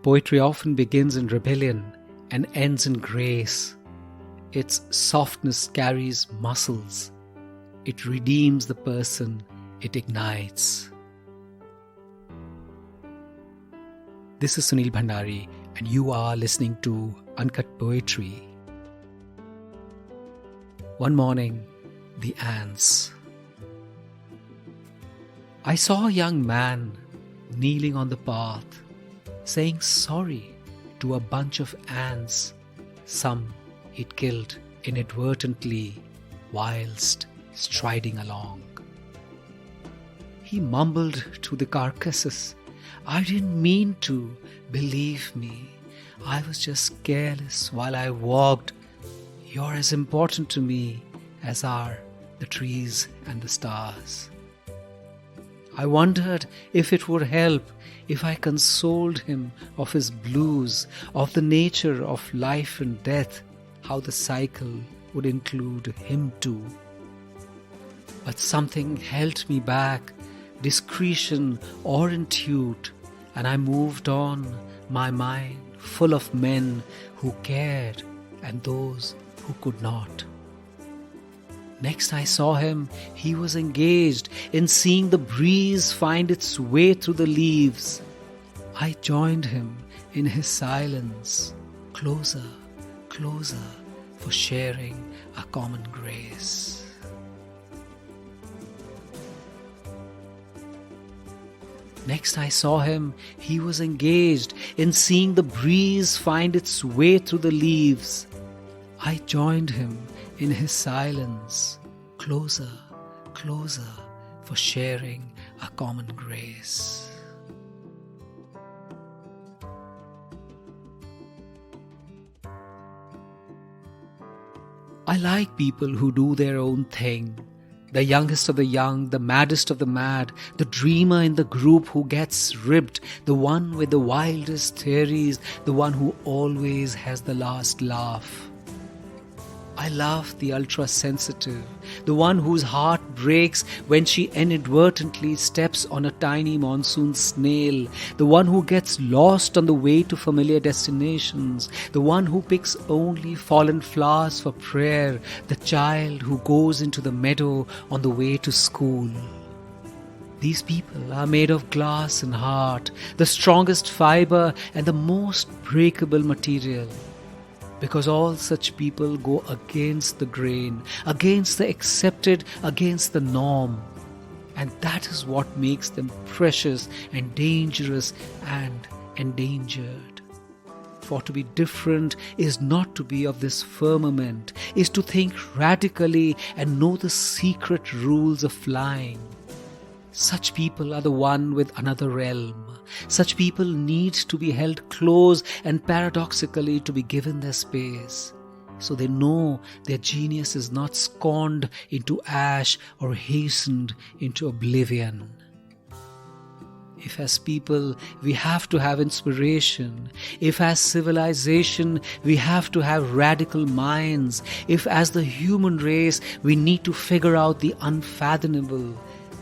Poetry often begins in rebellion and ends in grace. Its softness carries muscles. It redeems the person it ignites. This is Sunil Bhandari, and you are listening to Uncut Poetry. One morning, the ants. I saw a young man kneeling on the path, saying sorry to a bunch of ants. Some he'd killed inadvertently whilst striding along. He mumbled to the carcasses, "I didn't mean to, believe me. I was just careless while I walked. You're as important to me as are the trees and the stars." I wondered if it would help if I consoled him of his blues, of the nature of life and death, how the cycle would include him too. But something held me back, discretion or intuit, and I moved on, my mind full of men who cared and those who could not. Next I saw him, he was engaged in seeing the breeze find its way through the leaves. I joined him in his silence, closer, closer, for sharing a common grace. Next I saw him, he was engaged in seeing the breeze find its way through the leaves. I joined him in his silence, closer, closer, for sharing a common grace. I like people who do their own thing. The youngest of the young, the maddest of the mad, the dreamer in the group who gets ribbed, the one with the wildest theories, the one who always has the last laugh. I love the ultra-sensitive, the one whose heart breaks when she inadvertently steps on a tiny monsoon snail, the one who gets lost on the way to familiar destinations, the one who picks only fallen flowers for prayer, the child who goes into the meadow on the way to school. These people are made of glass and heart, the strongest fibre and the most breakable material. Because all such people go against the grain, against the accepted, against the norm. And that is what makes them precious and dangerous and endangered. For to be different is not to be of this firmament, is to think radically and know the secret rules of flying. Such people are the one with another realm. Such people need to be held close and paradoxically to be given their space, so they know their genius is not scorned into ash or hastened into oblivion. If as people we have to have inspiration, if as civilization we have to have radical minds, if as the human race we need to figure out the unfathomable,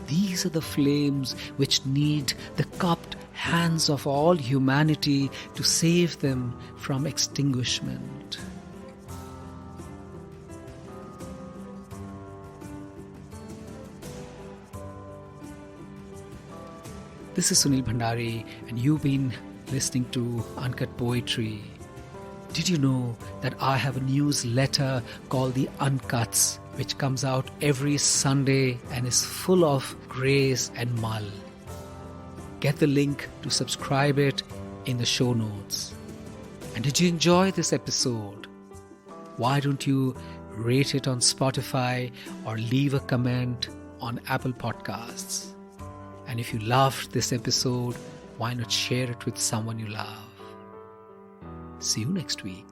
these are the flames which need the cupped hands of all humanity to save them from extinguishment. This is Sunil Bhandari, and you've been listening to Uncut Poetry. Did you know that I have a newsletter called The Uncuts, which comes out every Sunday and is full of grace and mull? Get the link to subscribe it in the show notes. And did you enjoy this episode? Why don't you rate it on Spotify or leave a comment on Apple Podcasts? And if you loved this episode, why not share it with someone you love? See you next week.